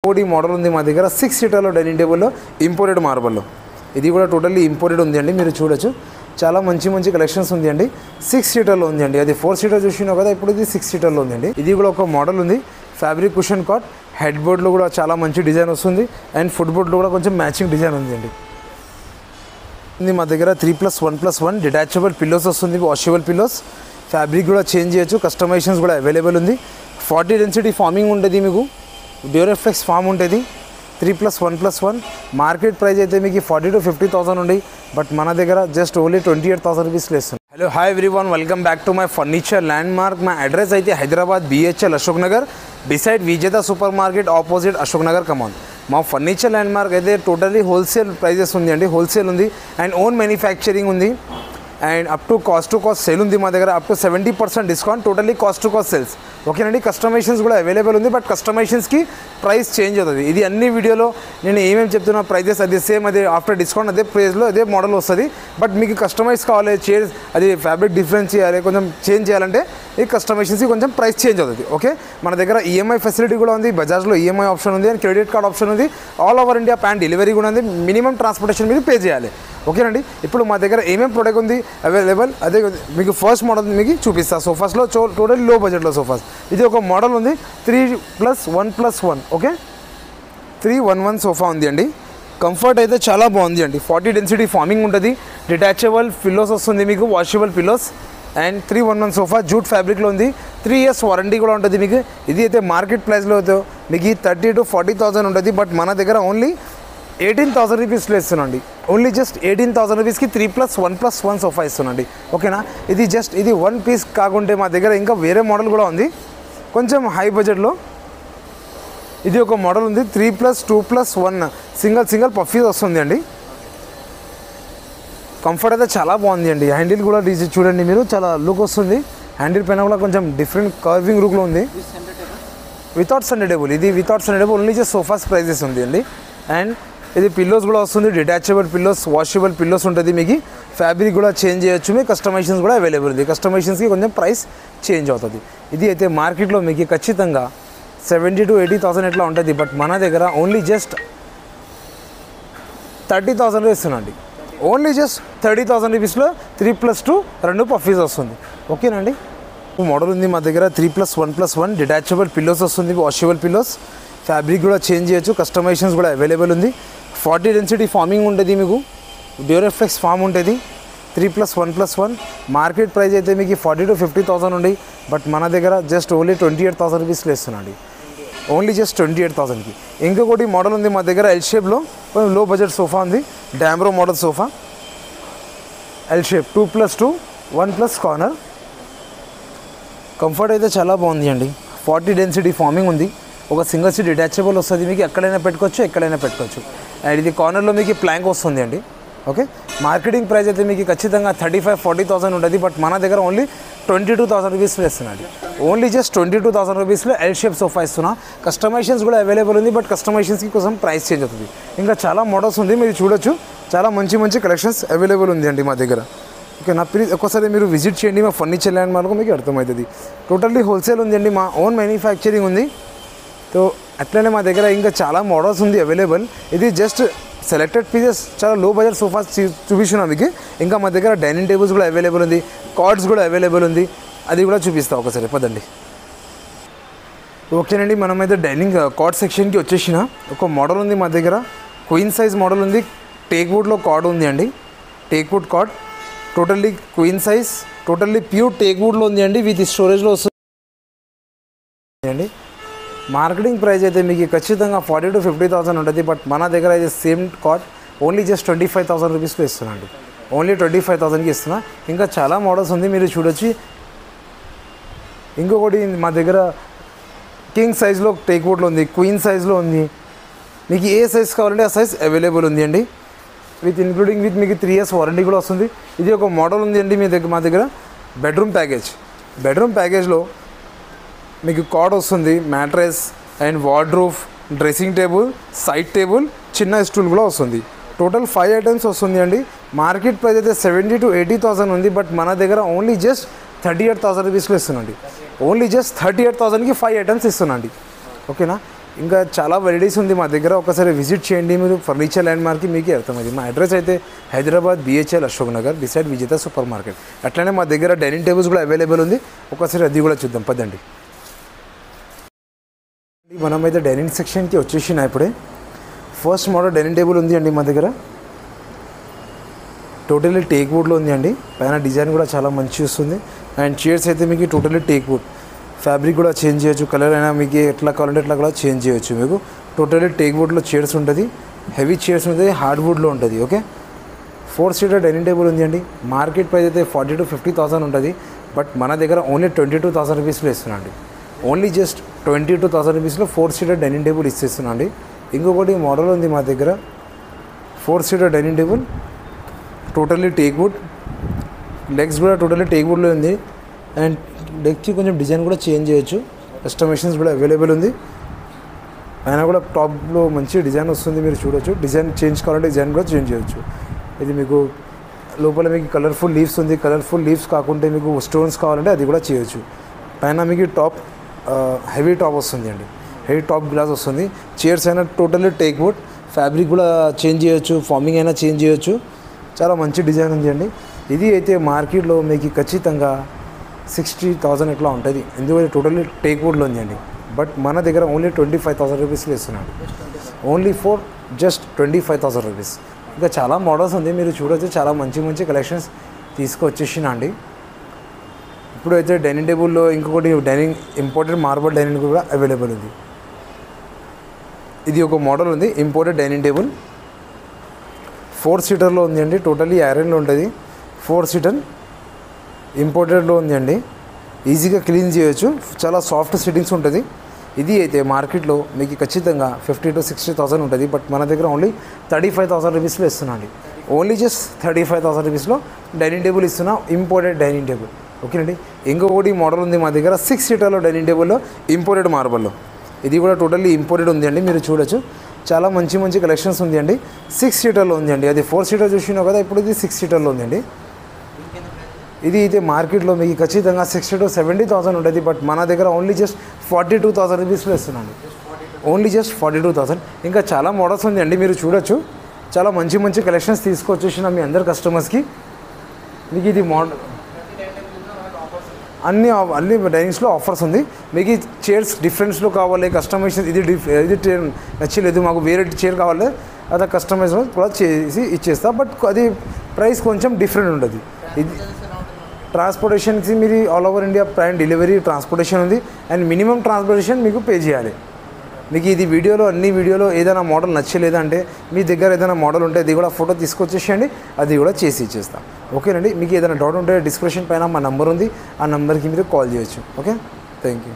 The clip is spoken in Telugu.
కోడి మోడల్ ఉంది మా దగ్గర 6 సీటర్లో డైనింగ్ టేబుల్లో ఇంపోర్టెడ్ మార్బల్లో. ఇది కూడా టోటల్లీ ఇంపోర్టెడ్ ఉంది అండి. మీరు చూడొచ్చు చాలా మంచి కలెక్షన్స్ ఉంది అండి. 6 సీటర్లో ఉంది అండి. అది 4 సీటర్ చూసినావు కదా, ఇప్పుడు ఇది 6 సీటర్లో ఉంది అండి. ఇది కూడా ఒక మోడల్ ఉంది. ఫ్యాబ్రిక్ కుషన్ కాట్, హెడ్ బోర్డ్లో కూడా చాలా మంచి డిజైన్ వస్తుంది అండ్ ఫుట్ బోర్డ్లో కూడా కొంచెం మ్యాచింగ్ డిజైన్ ఉంది అండి. ఇది మా దగ్గర 3+1+1 డిటాచబుల్ పిల్లోస్ వస్తుంది, వాషబుల్ పిల్లోస్. ఫ్యాబ్రిక్ కూడా చేంజ్ చేయొచ్చు, కస్టమైజేషన్స్ కూడా అవైలబుల్ ఉంది. 40 డెన్సిటీ ఫార్మింగ్ ఉంటుంది, మీకు డ్యూరెఫ్లెక్స్ ఫామ్ ఉంటుంది. 3+1+1 మార్కెట్ ప్రైస్ అయితే మీకు 40,000 to 50,000 ఉంది, బట్ మన దగ్గర జస్ట్ ఓన్లీ 28,000 రూపీస్లో ఇస్తుంది. Hello hi everyone, welcome back to my furniture landmark. మా అడ్రస్ అయితే Hyderabad BHL Ashok Nagar beside Vijetha supermarket opposite Ashok Nagar Kaman. మా ఫర్నిచర్ ల్యాండ్ మార్క్ అయితే టోటల్లీ హోల్సేల్ ప్రైజెస్ ఉంది అండి. హోల్సేల్ ఉంది అండ్ ఓన్ మ్యానుఫ్యాక్చరింగ్ ఉంది and up to cost sale ఉంది మా దగ్గర. Up to 70% discount, totally cost sales. ఓకేనండి. కస్టమైజేషన్స్ కూడా అవైలబుల్ ఉంది, బట్ కస్టమైజేషన్స్కి ప్రైస్ చేంజ్ అవుతుంది. ఇది అన్ని వీడియోలో నేను ఏమేమి చెప్తున్నా ప్రైజెస్ అదే సేమ్, అదే ఆఫ్టర్ డిస్కౌంట్ అదే ప్రైస్లో అదే మోడల్ వస్తుంది. బట్ మీకు కస్టమైజ్ కావాలి, చైర్స్ అది ఫ్యాబ్రిక్ డిఫరెన్స్ చేయాలి, కొంచెం చేంజ్ చేయాలంటే ఈ కస్టమైజేషన్స్కి కొంచెం ప్రైస్ చేంజ్ అవుతుంది. ఓకే, మన దగ్గర EMI ఫెసిలిటీ కూడా ఉంది. బజాజ్లో EMI ఆప్షన్ ఉంది అండ్ క్రెడిట్ కార్డ్ ఆప్షన్ ఉంది. All over India pan delivery కూడా ఉంది. మినిమం ట్రాన్స్పోర్టేషన్ మీరు పే చేయాలి. ఓకేనండి. ఇప్పుడు మా దగ్గర ఏమేమి ప్రోడక్ట్ ఉంది అవైలబుల్, అదే మీకు ఫస్ట్ మోడల్ మీకు చూపిస్తా. సోఫాస్లో టోటల్ లో బడ్జెట్లో సోఫాస్. ఇది ఒక మోడల్ ఉంది 3+1+1. ఓకే, 311 సోఫా ఉంది అండి. కంఫర్ట్ అయితే చాలా బాగుంది అండి. 40 డెన్సిటీ ఫార్మింగ్ ఉంటుంది, డిటాచబుల్ పిల్లోస్ వస్తుంది మీకు, washable pillows and 311 sofa jute ఫ్యాబ్రిక్లో ఉంది. 3 years వారంటీ కూడా ఉంటుంది మీకు. ఇది అయితే మార్కెట్ ప్రైస్లో అయితే మీకు 30,000 to 40,000 ఉంటుంది, బట్ మన దగ్గర ఓన్లీ 18,000 రూపీస్లో ఇస్తున్నాండి. ఓన్లీ జస్ట్ 18,000 రూపీస్కి 3+1+1 సోఫా ఇస్తున్నాండి. ఓకేనా. ఇది జస్ట్ ఇది 1 పీస్ కాకుంటే మా దగ్గర ఇంకా వేరే మోడల్ కూడా ఉంది కొంచెం హై బడ్జెట్లో. ఇది ఒక మోడల్ ఉంది 3+2+1 సింగిల్ పఫీస్ వస్తుంది అండి. కంఫర్ట్ అయితే చాలా బాగుంది అండి. హ్యాండిల్ కూడా చూడండి మీరు, చాలా లుక్ వస్తుంది. హ్యాండిల్ పైన కూడా కొంచెం డిఫరెంట్ కర్వింగ్ లుక్లో ఉంది. వితౌట్ సెంటర్ టేబుల్, ఇది without centre table, only just sofas prices ఉంది అండి. అండ్ ఇది పిల్లోస్ కూడా వస్తుంది, డిటాచబుల్ పిల్లోస్, వాషబుల్ పిల్లోస్ ఉంటుంది మీకు. ఫ్యాబ్రిక్ కూడా చేంజ్ చేయొచ్చు, మీకు కస్టమైజేషన్స్ కూడా అవైలబుల్ ఉంది. కస్టమైజేషన్స్కి కొంచెం ప్రైస్ చేంజ్ అవుతుంది. ఇది అయితే మార్కెట్లో మీకు ఖచ్చితంగా 70,000 to 80,000 ఎట్లా ఉంటుంది, బట్ మన దగ్గర ఓన్లీ జస్ట్ 30,000 ఇస్తున్నాండి. ఓన్లీ జస్ట్ 30,000 రూపీస్లో 3+2 2 పఫీస్ వస్తుంది. ఓకేనండి. మోడల్ ఉంది మా దగ్గర 3+1+1 డిటాచబుల్ పిల్లోస్ వస్తుంది, వాషబుల్ పిల్లోస్. ఫ్యాబ్రిక్ కూడా చేంజ్ చేయొచ్చు, కస్టమైజేషన్స్ కూడా అవైలబుల్ ఉంది. 40 డెన్సిటీ ఫార్మింగ్ ఉంటుంది మీకు, డ్యూరెఫ్లెక్స్ ఫామ్ ఉంటుంది. 3+1+1 మార్కెట్ ప్రైస్ అయితే మీకు 40,000 to 50,000 ఉంది, బట్ మన దగ్గర జస్ట్ ఓన్లీ 28,000 రూపీస్లో ఇస్తున్నాండి. Only just 28,000కి. ఇంకొకటి మోడల్ ఉంది మా దగ్గర ఎల్ షేప్లో, లో బడ్జెట్ సోఫా ఉంది, Damro model sofa L shape 2+2 1+ corner. Comfort అయితే చాలా బాగుంది అండి. 40 డెన్సిటీ ఫార్మింగ్ ఉంది. ఒక సింగిల్ సీట్ డిటాచబుల్ వస్తుంది మీకు, ఎక్కడైనా పెట్టుకోవచ్చు. అండ్ ఇది కార్నర్లో మీకు ప్లాంక్ వస్తుంది అండి. ఓకే, మార్కెటింగ్ ప్రైస్ అయితే మీకు ఖచ్చితంగా 35,000-40,000 ఉంటుంది, బట్ మన దగ్గర ఓన్లీ 22,000 రూపీస్లో ఇస్తున్నాడు. ఓన్లీ జస్ట్ 22,000 రూపీస్లో ఎల్ షేప్ సోఫా ఇస్తున్నా. కస్టమైజేషన్స్ కూడా అవైలబుల్ ఉంది, బట్ కస్టమైజేషన్స్కి కోసం ప్రైస్ చేంజ్ అవుతుంది. ఇంకా చాలా మోడల్స్ ఉంది, మీరు చూడొచ్చు. చాలా మంచి కలెక్షన్స్ అవైలబుల్ ఉంది అండి మా దగ్గర. ఓకే నా ప్లీజ్ ఒక్కసారి మీరు విజిట్ చేయండి మా ఫర్నిచర్ ల్యాండ్ మార్క్, మీకు అర్థమవుతుంది. టోటల్లీ హోల్సేల్ ఉంది అండి, మా ఓన్ మ్యానుఫ్యాక్చరింగ్ ఉంది. సో అట్లనే మా దగ్గర ఇంకా చాలా మోడల్స్ ఉంది అవైలబుల్. ఇది జస్ట్ సెలెక్టెడ్ పీసెస్, చాలా లో బడ్జెట్ సోఫాస్ చూపిస్తున్నా మీకు. ఇంకా మా దగ్గర డైనింగ్ టేబుల్స్ కూడా అవైలబుల్ ఉంది, కార్డ్స్ కూడా అవైలబుల్ ఉంది, అది కూడా చూపిస్తా ఒకసారి పదండి. ఓకేనండి, మనమైతే డైనింగ్ కార్డ్ సెక్షన్కి వచ్చేసిన ఒక మోడల్ ఉంది మా దగ్గర. క్వీన్ సైజ్ మోడల్ ఉంది, టేక్ వుడ్లో కార్డ్ ఉంది అండి. టేక్ వుడ్ కార్డ్ totally queen size, totally pure teak వుడ్లో ఉంది అండి, విత్ స్టోరేజ్లో వస్తుంది అండి. మార్కెటింగ్ ప్రైస్ అయితే మీకు ఖచ్చితంగా 40,000 to 50,000 ఉంటుంది, బట్ మన దగ్గర అయితే సేమ్ కార్డ్ ఓన్లీ జస్ట్ 25,000 రూపీస్లో ఇస్తున్నాండి. ఓన్లీ 25,000కి ఇస్తున్నా. ఇంకా చాలా మోడల్స్ ఉంది, మీరు చూడొచ్చు. ఇంకొకటి మా దగ్గర కింగ్ సైజ్లో టేక్ వుడ్లో ఉంది, క్వీన్ సైజ్లో ఉంది. మీకు ఏ సైజ్ కావాలంటే ఆ సైజ్ అవైలబుల్ ఉంది అండి, విత్ ఇంక్లూడింగ్ విత్ మీకు 3 years వారంటీ కూడా వస్తుంది. ఇది ఒక మోడల్ ఉంది అండి మా దగ్గర బెడ్రూమ్ ప్యాకేజ్లో మీకు కార్డ్ వస్తుంది, mattress and wardrobe, dressing table, side table, చిన్న స్టూల్ కూడా వస్తుంది. టోటల్ 5 ఐటమ్స్ వస్తుంది అండి. మార్కెట్ ప్రైస్ అయితే 70,000 to 80,000 ఉంది, బట్ మన దగ్గర ఓన్లీ జస్ట్ 38,000 రూపీస్లో ఇస్తున్నాండి. ఓన్లీ జస్ట్ 38,000కి 5 ఐటమ్స్ ఇస్తున్నాండి. ఓకేనా. ఇంకా చాలా వెరైటీస్ ఉంది మా దగ్గర. ఒకసారి విజిట్ చేయండి మీరు ఫర్నిచర్ ల్యాండ్ మార్క్కి మీకే అర్థమైంది. మా అడ్రస్ అయితే Hyderabad BHL Ashok Nagar beside Vijetha super market. అట్లనే మా దగ్గర డైనింగ్ టేబుల్స్ కూడా అవైలబుల్ ఉంది. ఒకసారి అది కూడా చూద్దాం పదండి. మనమైతే డైనింగ్ సెక్షన్కి వచ్చేసిన ఇప్పుడే. ఫస్ట్ మోడల్ డైనింగ్ టేబుల్ ఉంది అండి మా దగ్గర. టోటల్లీ టేక్ వుడ్లో ఉంది అండి. పైన డిజైన్ కూడా చాలా మంచి వస్తుంది. అండ్ చైర్స్ అయితే మీకు టోటల్లీ టేక్ వుడ్. ఫ్యాబ్రిక్ కూడా చేంజ్ చేయొచ్చు, కలర్ అయినా మీకు ఎట్లా కావాలంటే ఎట్లా కూడా చేంజ్ చేయొచ్చు. మీకు టోటల్లీ టేక్ వుడ్లో చైర్స్ ఉంటుంది. హెవీ చైర్స్ ఉంటుంది, హార్డ్ వుడ్లో ఉంటుంది. ఓకే, 4 సీటర్ డైనింగ్ టేబుల్ ఉంది అండి. మార్కెట్ ప్రైస్ అయితే 40,000 to 50,000 ఉంటుంది. బట్ మన దగ్గర ఓన్లీ 22,000 రూపీస్లో ఇస్తున్నా అండి. ఓన్లీ జస్ట్ 22,000 రూపీస్లో 4 సీటర్ డైనింగ్ టేబుల్ ఇస్తున్నా అండి. ఇంకొకటి మోడల్ ఉంది మా దగ్గర 4 seater dining table, totally teak wood. Legs కూడా టోటల్లీ టేక్ వుడ్లో ఉంది. అండ్ డెక్కి కొంచెం డిజైన్ కూడా చేంజ్ చేయొచ్చు. కస్టమైజేషన్స్ కూడా అవైలబుల్ ఉంది. అయినా కూడా టాప్లో మంచి డిజైన్ వస్తుంది, మీరు చూడొచ్చు. డిజైన్ చేంజ్ కావాలంటే డిజైన్ కూడా చేంజ్ చేయొచ్చు. ఇది మీకు లోపల మీకు కలర్ఫుల్ లీవ్స్ ఉంది. కలర్ఫుల్ లీవ్స్ కాకుంటే మీకు స్టోన్స్ కావాలంటే అది కూడా చేయొచ్చు. పైన మీకు టాప్ హెవీ టాప్ వస్తుంది అండి. హెవీ టాప్ గ్లాస్ వస్తుంది. చైర్స్ అయినా టోటల్లీ టేక్ వుడ్. ఫ్యాబ్రిక్ కూడా చేంజ్ చేయొచ్చు, ఫార్మింగ్ అయినా చేంజ్ చేయొచ్చు. చాలా మంచి డిజైన్ ఉంది అండి. ఇది అయితే మార్కెట్లో మీకు ఖచ్చితంగా 60,000 ఇట్లా ఉంటుంది. ఎందుకంటే టోటల్లీ టేక్ వుడ్లో ఉంది అండి. బట్ మన దగ్గర ఓన్లీ 25,000 రూపీస్లో ఇస్తున్నాడు. Only for just 25,000 rupees. ఇంకా చాలా మోడల్స్ ఉంది, మీరు చూడొచ్చు. చాలా మంచి మంచి కలెక్షన్స్ తీసుకొచ్చేసిన అండి. ఇప్పుడు అయితే డైనింగ్ టేబుల్లో ఇంకొకటి డైనింగ్ ఇంపోర్టెడ్ మార్బల్ డైనింగ్ కూడా అవైలబుల్ ఉంది. ఇది ఒక మోడల్ ఉంది, ఇంపోర్టెడ్ డైనింగ్ టేబుల్. 4 సీటర్లో ఉంది అండి. టోటల్లీ ఐరన్లో ఉంటుంది. 4 సీటర్ ఇంపోర్టెడ్లో ఉంది అండి. ఈజీగా క్లీన్ చేయొచ్చు. చాలా సాఫ్ట్ సిట్టింగ్స్ ఉంటుంది. ఇది అయితే మార్కెట్లో మీకు ఖచ్చితంగా 50,000 to 60,000 ఉంటుంది. బట్ మన దగ్గర ఓన్లీ 35,000 రూపీస్లో ఇస్తున్నా అండి. ఓన్లీ జస్ట్ 35,000 రూపీస్లో డైనింగ్ టేబుల్ ఇస్తున్నా, ఇంపోర్టెడ్ డైనింగ్ టేబుల్. ఓకేనండి. ఇంకొకటి మోడల్ ఉంది మా దగ్గర 6 సీటర్లో డైనింగ్ టేబుల్లో ఇంపోర్టెడ్ మార్బల్లో. ఇది కూడా టోటల్లీ ఇంపోర్టెడ్ ఉంది అండి, మీరు చూడొచ్చు. చాలా మంచి మంచి కలెక్షన్స్ ఉంది అండి. 6 సీటర్లో ఉంది అండి. అది 4 సీటర్ చూసినావు కదా, ఇప్పుడు ఇది 6 సీటర్లో ఉంది అండి. ఇది అయితే మార్కెట్లో మీకు ఖచ్చితంగా 60,000 to 70,000 ఉంటుంది. బట్ మన దగ్గర ఓన్లీ జస్ట్ 42,000 రూపీస్లో ఇస్తున్నాను. Only just 42,000. ఇంకా చాలా మోడల్స్ ఉంది అండి, మీరు చూడొచ్చు. చాలా మంచి మంచి కలెక్షన్స్ తీసుకొచ్చేసిన మీ అందరు కస్టమర్స్కి. మీకు ఇది మోడల్ అన్ని డైనింగ్స్లో ఆఫర్స్ ఉంది. మీకు ఈ చైర్స్ డిఫరెన్స్లో కావాలి, కస్టమైజేషన్ ఇది నచ్చలేదు మాకు, వేరే చైర్ కావాలి, అది కస్టమైజేషన్ కూడా చేసి ఇచ్చేస్తా. బట్ అది ప్రైస్ కొంచెం డిఫరెంట్ ఉంటుంది. ఇది ట్రాన్స్పోర్టేషన్కి మీరు all over India prime delivery transportation ఉంది. అండ్ మినిమం ట్రాన్స్పోర్టేషన్ మీకు పే చేయాలి. మీకు ఇది అన్ని వీడియోలో ఏదైనా మోడల్ నచ్చలేదంటే మీ దగ్గర ఏదైనా మోడల్ ఉంటే అది కూడా ఫోటో తీసుకొచ్చేసేయండి, అది కూడా చేసి ఇచ్చేస్తాం. ఓకేనండి. మీకు ఏదైనా డౌట్ ఉంటే డిస్క్రిప్షన్ పైన మా నెంబర్ ఉంది, ఆ నెంబర్కి మీరు కాల్ చేయొచ్చు. Okay, thank you.